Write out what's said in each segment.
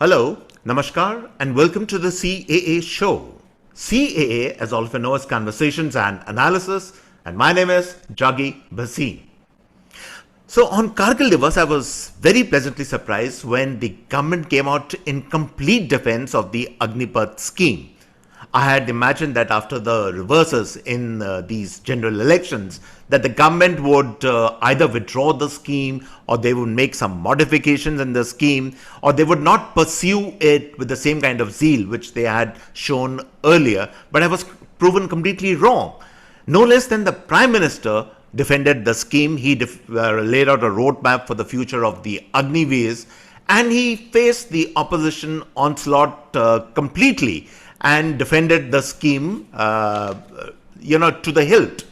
Hello, Namaskar, and welcome to the CAA Show. CAA, as all of you know, is Conversations and Analysis, and my name is Juggi Bhasin. So on Kargil Divas, I was very pleasantly surprised when the government came out in complete defense of the Agnipath scheme. I had imagined that after the reverses in these general elections, that the government would either withdraw the scheme or they would make some modifications in the scheme or they would not pursue it with the same kind of zeal which they had shown earlier. But I was proven completely wrong. No less than the Prime Minister defended the scheme. He laid out a roadmap for the future of the Agniveers, and he faced the opposition onslaught completely and defended the scheme, to the hilt.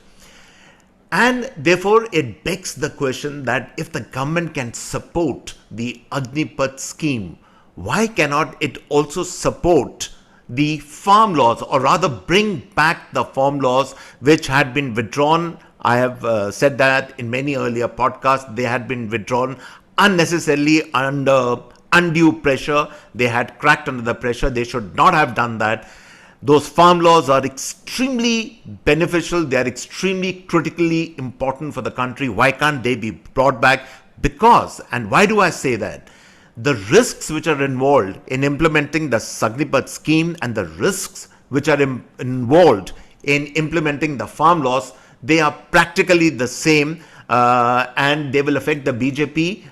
And therefore, it begs the question that if the government can support the Agnipath scheme, why cannot it also support the farm laws, or rather bring back the farm laws which had been withdrawn? I have said that in many earlier podcasts. They had been withdrawn unnecessarily under undue pressure. They had cracked under the pressure. They should not have done that. Those farm laws are extremely beneficial. They are extremely critically important for the country. Why can't they be brought back? Because, and why do I say that? The risks which are involved in implementing the Agnipath scheme and the risks which are involved in implementing the farm laws, they are practically the same. And they will affect the BJP,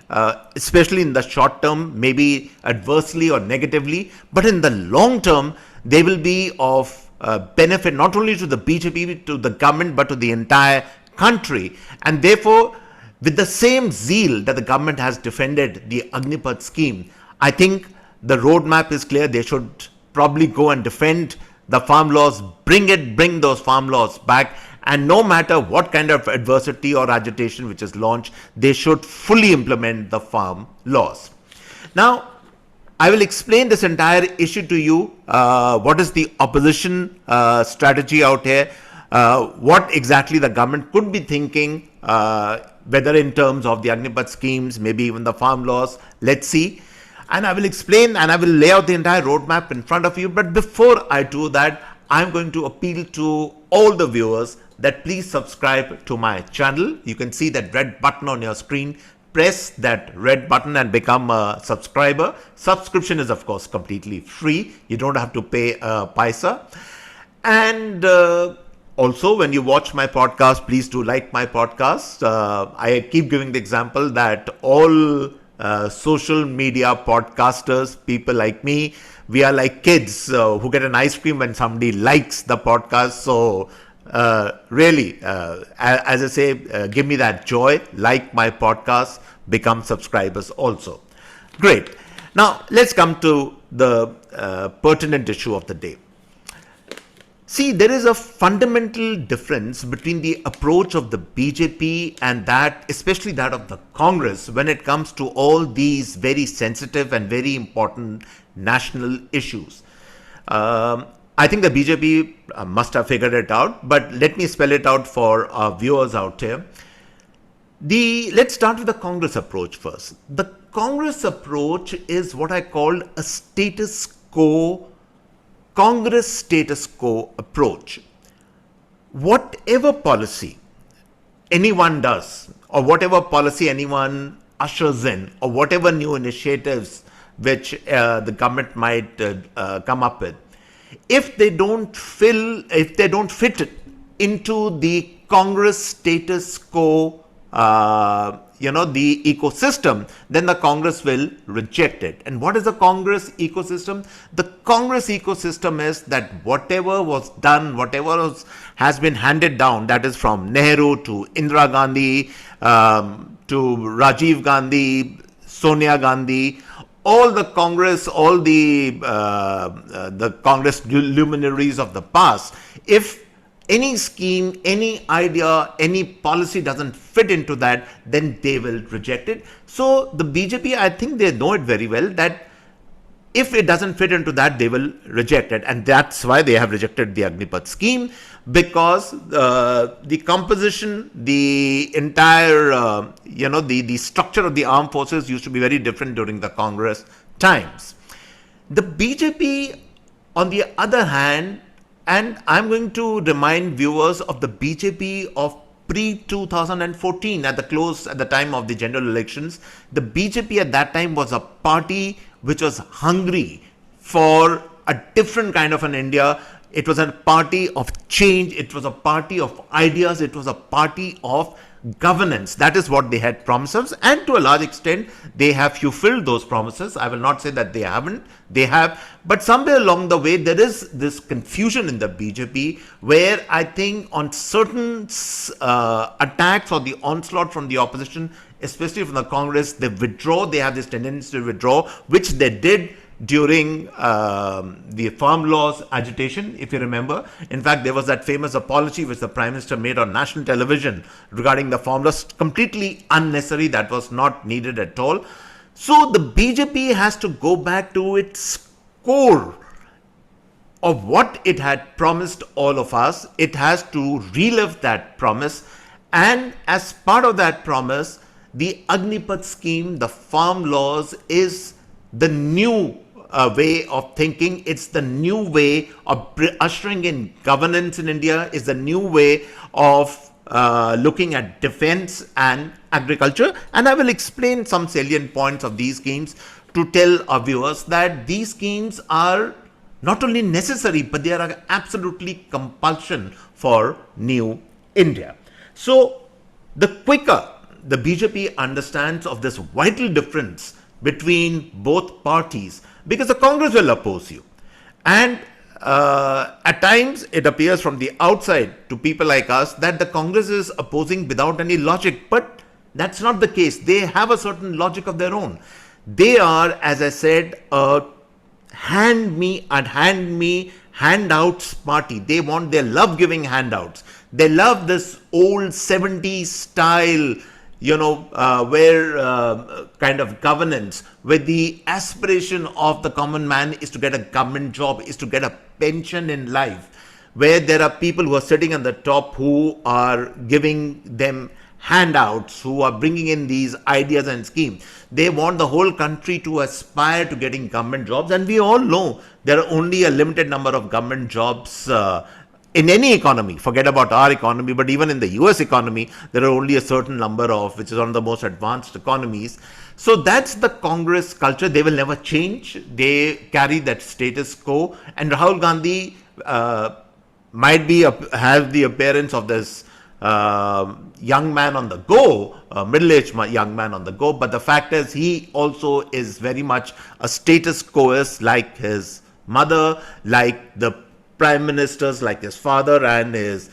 especially in the short term, maybe adversely or negatively. But in the long term, they will be of benefit not only to the BJP, to the government, but to the entire country. And therefore, with the same zeal that the government has defended the Agnipath scheme, I think the roadmap is clear. They should probably go and defend the farm laws, bring those farm laws back. And no matter what kind of adversity or agitation which is launched, they should fully implement the farm laws. Now, I will explain this entire issue to you. What is the opposition strategy out here? What exactly the government could be thinking, whether in terms of the Agnipath schemes, maybe even the farm laws. Let's see. And I will explain and I will lay out the entire roadmap in front of you. But before I do that, I'm going to appeal to all the viewers that please subscribe to my channel. You can see that red button on your screen. Press that red button and become a subscriber. Subscription is of course completely free. You don't have to pay a paisa. And also, when you watch my podcast, please do like my podcast. I keep giving the example that all social media podcasters, people like me, we are like kids who get an ice cream when somebody likes the podcast. So really, as I say, give me that joy, like my podcast, become subscribers also. Great. Now, let's come to the pertinent issue of the day. See, there is a fundamental difference between the approach of the BJP and that, especially that of the Congress, when it comes to all these very sensitive and very important national issues. I think the BJP must have figured it out, but let me spell it out for our viewers out here. Let's start with the Congress approach first. The Congress approach is what I call a status quo, Congress status quo approach. Whatever policy anyone does, or whatever policy anyone ushers in, or whatever new initiatives which the government might come up with, if they don't fit into the Congress status quo, the ecosystem, then the Congress will reject it. And what is the Congress ecosystem? The Congress ecosystem is that whatever was done, whatever has been handed down, that is from Nehru to Indira Gandhi, to Rajiv Gandhi, Sonia Gandhi, all the Congress, all the Congress luminaries of the past, if any scheme, any idea, any policy doesn't fit into that, then they will reject it. So the BJP, I think they know it very well that if it doesn't fit into that, they will reject it. And that's why they have rejected the Agnipath scheme, because the composition, the entire, the structure of the armed forces used to be very different during the Congress times. The BJP, on the other hand, and I'm going to remind viewers of the BJP of pre 2014 at the time of the general elections. The BJP at that time was a party which was hungry for a different kind of an India. It was a party of change. It was a party of ideas. It was a party of governance. That is what they had promised us, and to a large extent, they have fulfilled those promises. I will not say that they haven't. They have, but somewhere along the way, there is this confusion in the BJP where I think on certain attacks or the onslaught from the opposition, especially from the Congress, they withdraw. They have this tendency to withdraw, which they did during the farm laws agitation, if you remember. In fact, there was that famous apology which the Prime Minister made on national television regarding the farm laws, completely unnecessary. That was not needed at all. So the BJP has to go back to its core of what it had promised all of us. It has to relive that promise, and as part of that promise, the Agnipath scheme, the farm laws, is the new way of thinking. It's the new way of ushering in governance in India. Is the new way of looking at defense and agriculture. And I will explain some salient points of these schemes to tell our viewers that these schemes are not only necessary, but they are absolutely compulsion for new India. So the quicker the BJP understands of this vital difference between both parties, because the Congress will oppose you. And at times it appears from the outside to people like us that the Congress is opposing without any logic, but that's not the case. They have a certain logic of their own. They are, as I said, a hand me handouts party. They love giving handouts. They love this old 70s style, where kind of governance, where the aspiration of the common man is to get a government job, is to get a pension in life, where there are people who are sitting on the top who are giving them handouts, who are bringing in these ideas and schemes. They want the whole country to aspire to getting government jobs, and we all know there are only a limited number of government jobs in any economy. Forget about our economy, but even in the US economy, there are only a certain number of, which is one of the most advanced economies. So that's the Congress culture. They will never change. They carry that status quo. And Rahul Gandhi might have the appearance of this young man on the go, middle-aged young man on the go. But the fact is, he also is very much a status quoist, like his mother, like the prime ministers, like his father and his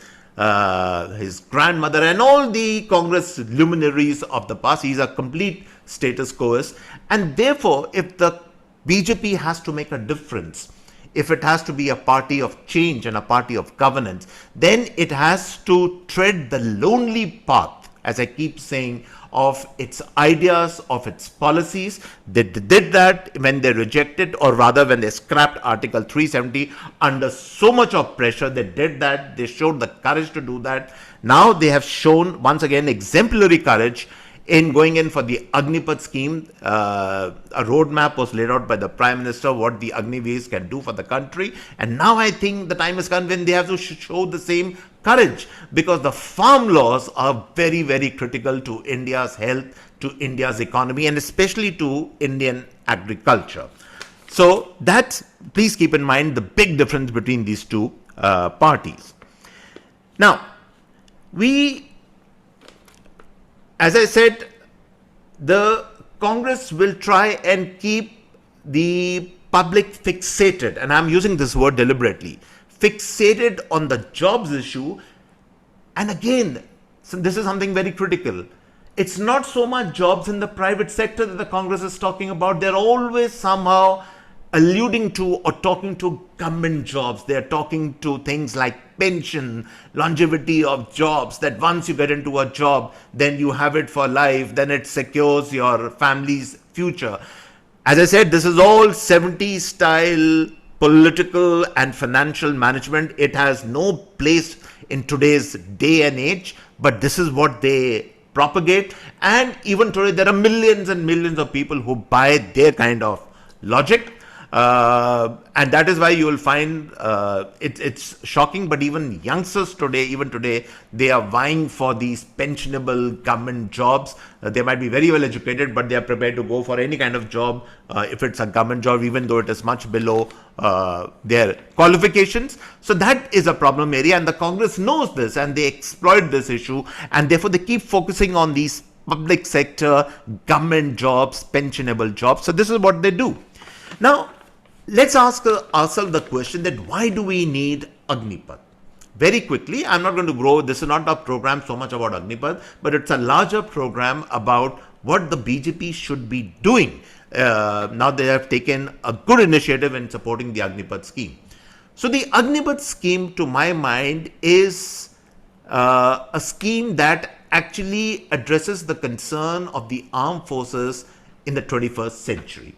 grandmother and all the Congress luminaries of the past. He's a complete status quoist. And therefore, if the BJP has to make a difference, if it has to be a party of change and a party of governance, then it has to tread the lonely path, as I keep saying, of its ideas, of its policies. They did that when they rejected, or rather when they scrapped Article 370 under so much of pressure. They did that. They showed the courage to do that. Now they have shown once again exemplary courage in going in for the Agnipath scheme. A roadmap was laid out by the Prime Minister, what the Agniveers can do for the country. And now I think the time has come when they have to show the same courage, because the farm laws are very, very critical to India's health, to India's economy, and especially to Indian agriculture. So that's, please keep in mind the big difference between these two parties. Now, as I said, the Congress will try and keep the public fixated, and I'm using this word deliberately, fixated on the jobs issue. And again, this is something very critical. It's not so much jobs in the private sector that the Congress is talking about. They're always somehow alluding to or talking to government jobs. They're talking to things like pension, longevity of jobs, that once you get into a job, then you have it for life, then it secures your family's future. As I said, this is all 70s style political and financial management. It has no place in today's day and age, but this is what they propagate. And even today, there are millions and millions of people who buy their kind of logic. And that is why you will find it's shocking, but even youngsters today, even today, they are vying for these pensionable government jobs. They might be very well educated, but they are prepared to go for any kind of job if it's a government job, even though it is much below their qualifications. So that is a problem area, and the Congress knows this, and they exploit this issue, and therefore they keep focusing on these public sector government jobs, pensionable jobs. So this is what they do. Now, let's ask ourselves the question that why do we need Agnipath? Very quickly, I'm not going to grow, this is not a program so much about Agnipath, but it's a larger program about what the BJP should be doing. Now they have taken a good initiative in supporting the Agnipath scheme. So the Agnipath scheme, to my mind, is a scheme that actually addresses the concern of the armed forces in the 21st century.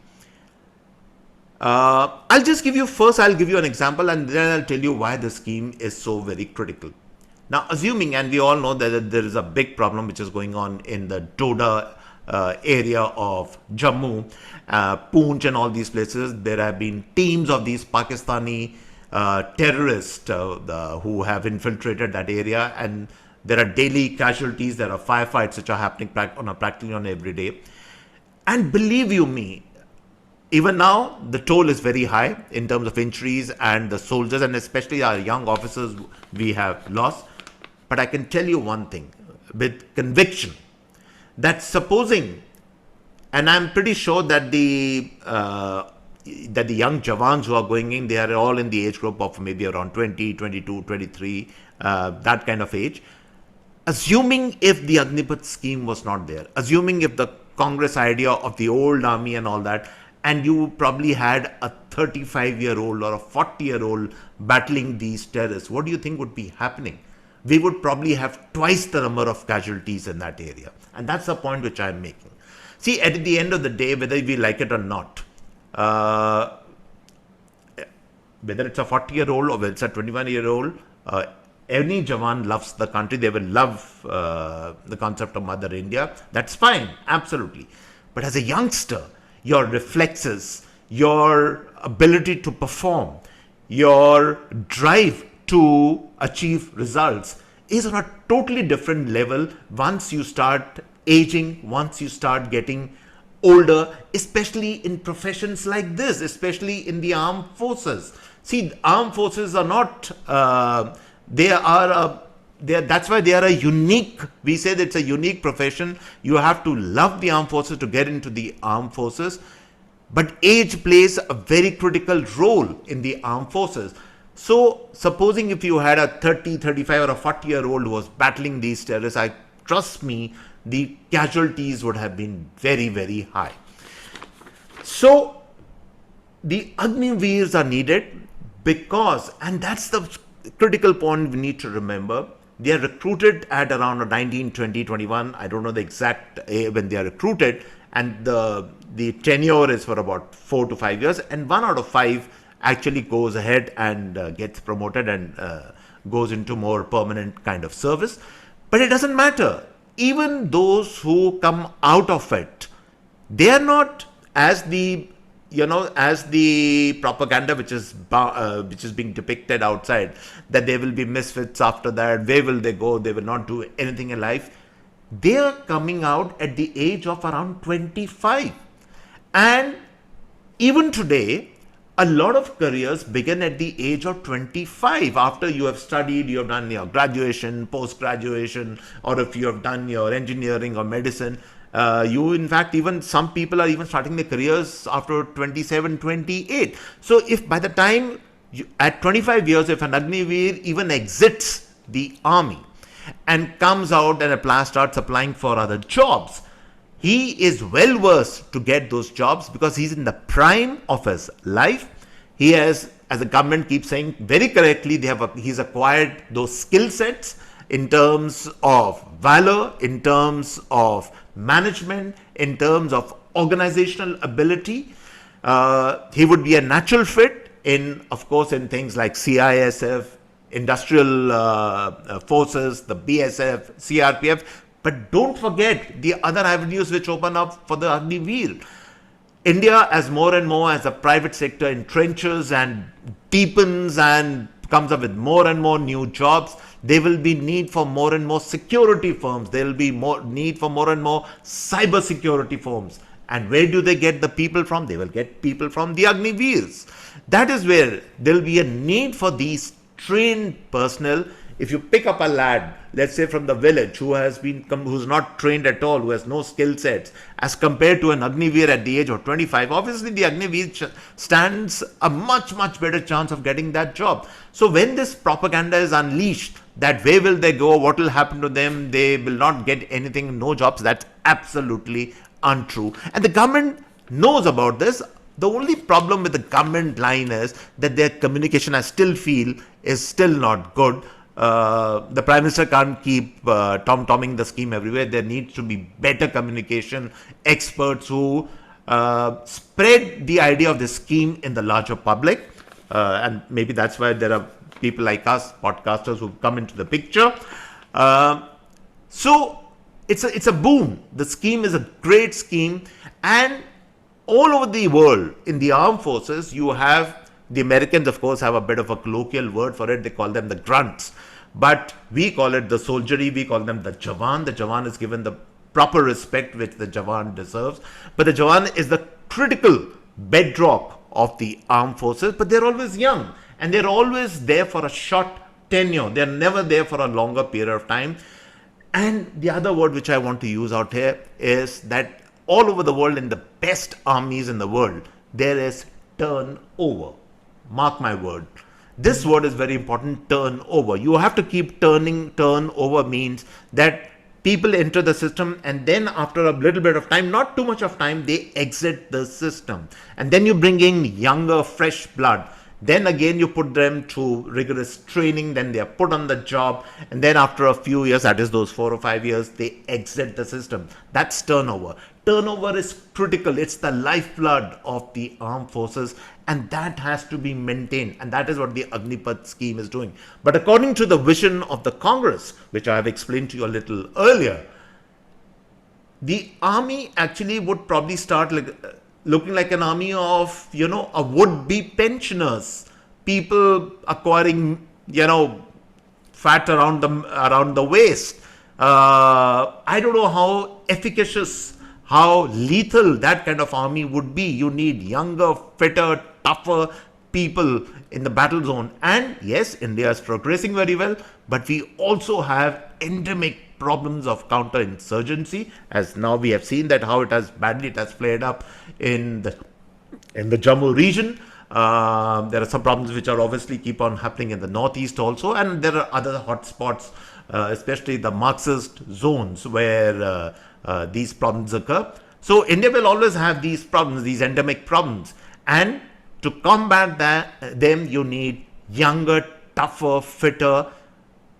I'll give you an example, and then I'll tell you why the scheme is so very critical. Now, assuming, and we all know that there is a big problem which is going on in the Doda area of Jammu, Poonch and all these places, there have been teams of these Pakistani terrorists who have infiltrated that area, and there are daily casualties, there are firefights which are happening practically on every day. And believe you me, even now, the toll is very high in terms of injuries and the soldiers, and especially our young officers we have lost. But I can tell you one thing with conviction, that supposing, and I'm pretty sure that the young Jawans who are going in, they are all in the age group of maybe around 20, 22, 23, that kind of age. Assuming if the Agnipath scheme was not there, assuming if the Congress idea of the old army and all that, and you probably had a 35-year-old or a 40-year-old battling these terrorists, what do you think would be happening? We would probably have twice the number of casualties in that area. And that's the point which I'm making. See, at the end of the day, whether we like it or not, whether it's a 40-year-old or whether it's a 21-year-old, any Jawan loves the country. They will love the concept of Mother India. That's fine, absolutely. But as a youngster, your reflexes, your ability to perform, your drive to achieve results is on a totally different level once you start aging, once you start getting older, especially in professions like this, especially in the armed forces. See, armed forces are not, that's why they are a unique, we say that it's a unique profession. You have to love the armed forces to get into the armed forces. But age plays a very critical role in the armed forces. So, supposing if you had a 30, 35 or a 40-year-old who was battling these terrorists, trust me, the casualties would have been very, very high. So, the Agniveers are needed because, and that's the critical point we need to remember, they are recruited at around 19, 20, 21. I don't know the exact when they are recruited, and the tenure is for about 4 to 5 years, and 1 out of 5 actually goes ahead and gets promoted and goes into more permanent kind of service. But it doesn't matter. Even those who come out of it, they are not as the propaganda which is being depicted outside, that they will be misfits after that, where will they go, they will not do anything in life. They are coming out at the age of around 25. And even today, a lot of careers begin at the age of 25. After you have studied, you have done your graduation, post-graduation, or if you have done your engineering or medicine, in fact, even some people are even starting their careers after 27, 28. So if by the time, at 25 years, if an Agniveer even exits the army and comes out and starts applying for other jobs, he is well versed to get those jobs because he's in the prime of his life. He has, as the government keeps saying very correctly, he's acquired those skill sets in terms of valor, in terms of management, in terms of organizational ability. He would be a natural fit of course, in things like CISF, industrial forces, the BSF, CRPF. But don't forget the other avenues which open up for the Agniveer. India, as more and more as the private sector entrenches and deepens and comes up with more and more new jobs, there will be need for more and more security firms. There will be more need for more and more cyber security firms. And where do they get the people from? They will get people from the Agniveers. That is where there will be a need for these trained personnel. If you pick up a lad, let's say from the village, who's not trained at all, who has no skill sets, as compared to an Agniveer at the age of 25, obviously the Agniveer stands a much, much better chance of getting that job. So when this propaganda is unleashed, that where will they go, what will happen to them, they will not get anything, no jobs, that's absolutely untrue. And the government knows about this. The only problem with the government line is that their communication, I still feel, is still not good. The Prime Minister can't keep tom-tomming the scheme everywhere. There needs to be better communication, experts who spread the idea of the scheme in the larger public. And maybe that's why there are people like us, podcasters, who come into the picture. So it's a boom. The scheme is a great scheme. And all over the world, in the armed forces, you have the Americans, of course, have a bit of a colloquial word for it. They call them the grunts. But we call it the soldiery. We call them the Jawan. The Jawan is given the proper respect which the Jawan deserves. But the Jawan is the critical bedrock of the armed forces. But they're always young. And they're always there for a short tenure. They're never there for a longer period of time. And the other word which I want to use out here is that all over the world, in the best armies in the world, there is turnover. Mark my word. This word is very important, turnover. You have to keep turning. Turnover means that people enter the system and then after a little bit of time, not too much of time, they exit the system. And then you bring in younger, fresh blood. Then again, you put them through rigorous training. Then they are put on the job. And then after a few years, that is those 4 or 5 years, they exit the system. That's turnover. Turnover is critical. It's the lifeblood of the armed forces. And that has to be maintained. And that is what the Agnipath scheme is doing. But according to the vision of the Congress, which I have explained to you a little earlier, the army actually would probably start looking like an army of, a would-be pensioners, people acquiring, fat around the waist. I don't know how efficacious, how lethal that kind of army would be. You need younger, fitter, tougher people in the battle zone. And yes, India is progressing very well, but we also have endemic problems of counterinsurgency, as now we have seen that how it has played up in the Jammu region. There are some problems which are obviously keep on happening in the northeast also, and there are other hotspots, especially the Marxist zones where these problems occur. So India will always have these problems, these endemic problems, and to combat them you need younger, tougher, fitter,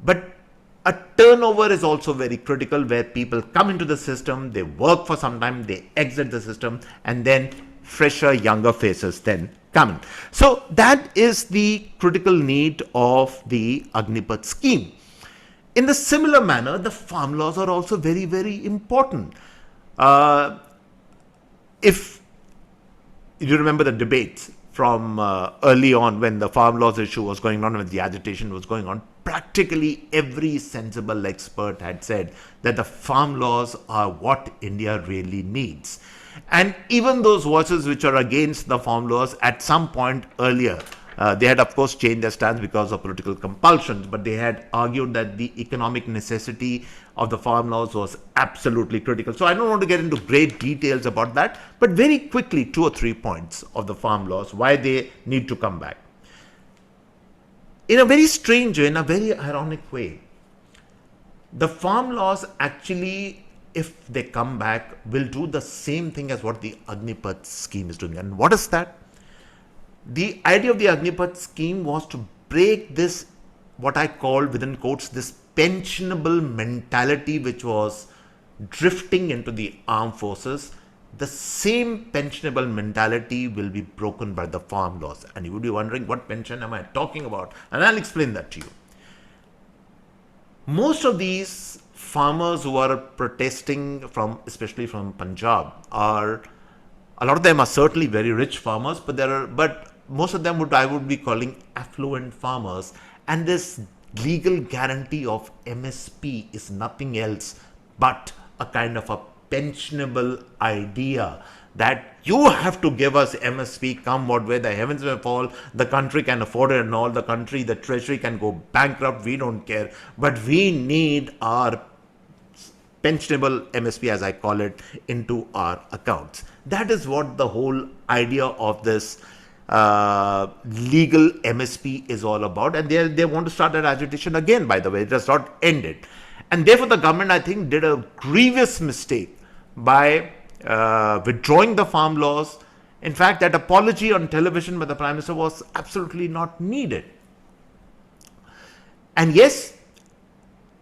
but a turnover is also very critical, where people come into the system, they work for some time, they exit the system, and then fresher, younger faces then come in. So that is the critical need of the Agnipath scheme. In the similar manner, the farm laws are also very, very important. If you remember the debates from early on when the farm laws issue was going on, when the agitation was going on, practically every sensible expert had said that the farm laws are what India really needs. And even those voices which are against the farm laws at some point earlier, they had of course changed their stance because of political compulsions, but they had argued that the economic necessity of the farm laws was absolutely critical. So I don't want to get into great details about that, but very quickly 2 or 3 points of the farm laws, why they need to come back. In a very strange way, in a very ironic way, the farm laws actually, if they come back, will do the same thing as what the Agnipath scheme is doing. And what is that? The idea of the Agnipath scheme was to break this, what I call within quotes, this pensionable mentality which was drifting into the armed forces. The same pensionable mentality will be broken by the farm laws. And you would be wondering, what pension am I talking about? And I'll explain that to you. Most of these farmers who are protesting, especially from Punjab, are A lot of them are certainly very rich farmers, but most of them I would be calling affluent farmers. And this legal guarantee of MSP is nothing else but a kind of a pensionable idea that you have to give us MSP come what way, the heavens may fall, the country can afford it and all, the treasury can go bankrupt, we don't care, but we need our pensionable MSP, as I call it, into our accounts. That is what the whole idea of this legal MSP is all about. And they want to start that agitation again, by the way. It has not ended. And therefore, the government, I think, did a grievous mistake by withdrawing the farm laws. In fact, that apology on television by the Prime Minister was absolutely not needed. And yes,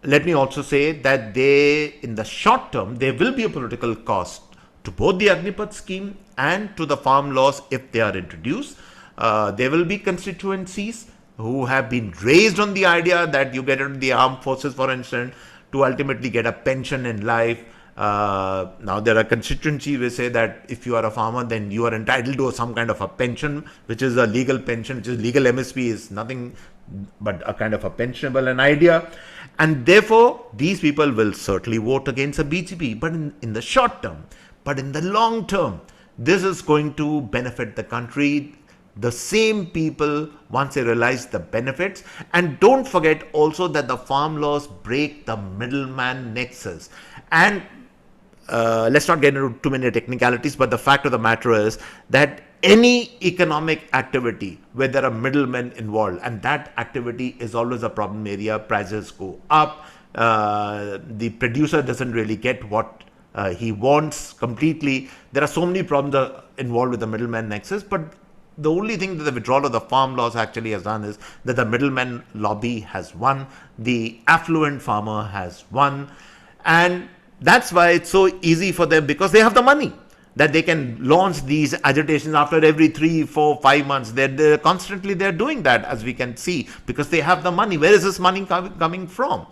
let me also say that in the short term, there will be a political cost to both the Agnipath scheme and to the farm laws if they are introduced. There will be constituencies who have been raised on the idea that you get into the armed forces, for instance, to ultimately get a pension in life. Now, there are constituencies which say that if you are a farmer, then you are entitled to some kind of a pension, which is a legal pension, which is legal MSP, is nothing but a kind of a pensionable an idea. And therefore, these people will certainly vote against the BJP, but in the short term. But in the long term, this is going to benefit the country. The same people, once they realize the benefits, and don't forget also that the farm laws break the middleman nexus. And let's not get into too many technicalities, but the fact of the matter is that any economic activity where there are middlemen involved, and that activity is always a problem area, prices go up, the producer doesn't really get what he wants completely. There are so many problems involved with the middleman nexus, but the only thing that the withdrawal of the farm laws actually has done is that the middleman lobby has won, the affluent farmer has won, and that's why it's so easy for them, because they have the money, that they can launch these agitations after every 3, 4, 5 months. They're constantly doing that, as we can see, because they have the money. Where is this money coming from?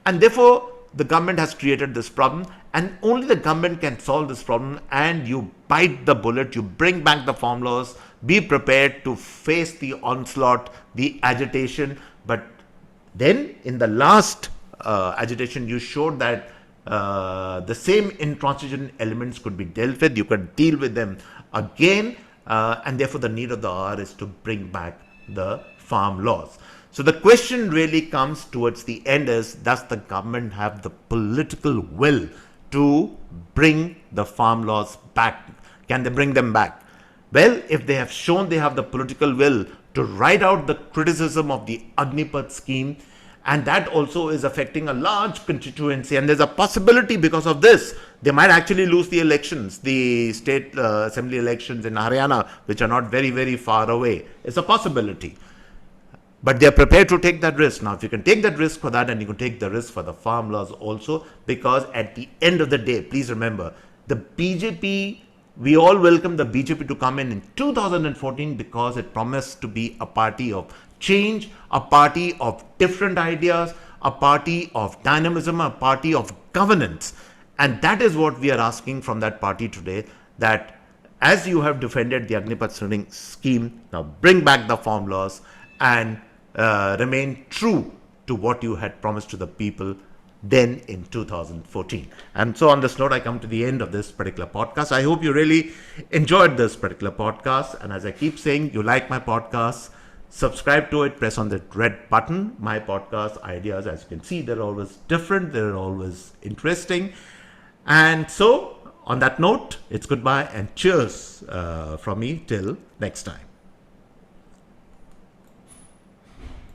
And therefore, the government has created this problem, and only the government can solve this problem. And you bite the bullet, you bring back the farm laws, be prepared to face the onslaught, the agitation. But then in the last agitation, you showed that the same intransigent elements could be dealt with. You could deal with them again, and therefore the need of the hour is to bring back the farm laws. So the question really comes towards the end is, does the government have the political will to bring the farm laws back? Can they bring them back? Well, if they have shown they have the political will to write out the criticism of the Agnipath scheme, and that also is affecting a large constituency, and there's a possibility because of this, they might actually lose the elections, the state assembly elections in Haryana, which are not very, very far away. It's a possibility. But they're prepared to take that risk. Now, if you can take that risk for that, and you can take the risk for the farm laws also, because at the end of the day, please remember, the BJP, we all welcome the BJP to come in 2014 because it promised to be a party of change, a party of different ideas, a party of dynamism, a party of governance. And that is what we are asking from that party today, that as you have defended the Agnipath scheme, now bring back the farm laws and remain true to what you had promised to the people then in 2014. And so on this note, I come to the end of this particular podcast. I hope you really enjoyed this particular podcast. And as I keep saying, you like my podcast, subscribe to it, press on the red button. My podcast ideas, as you can see, they're always different, they're always interesting. And so on that note, it's goodbye and cheers from me till next time.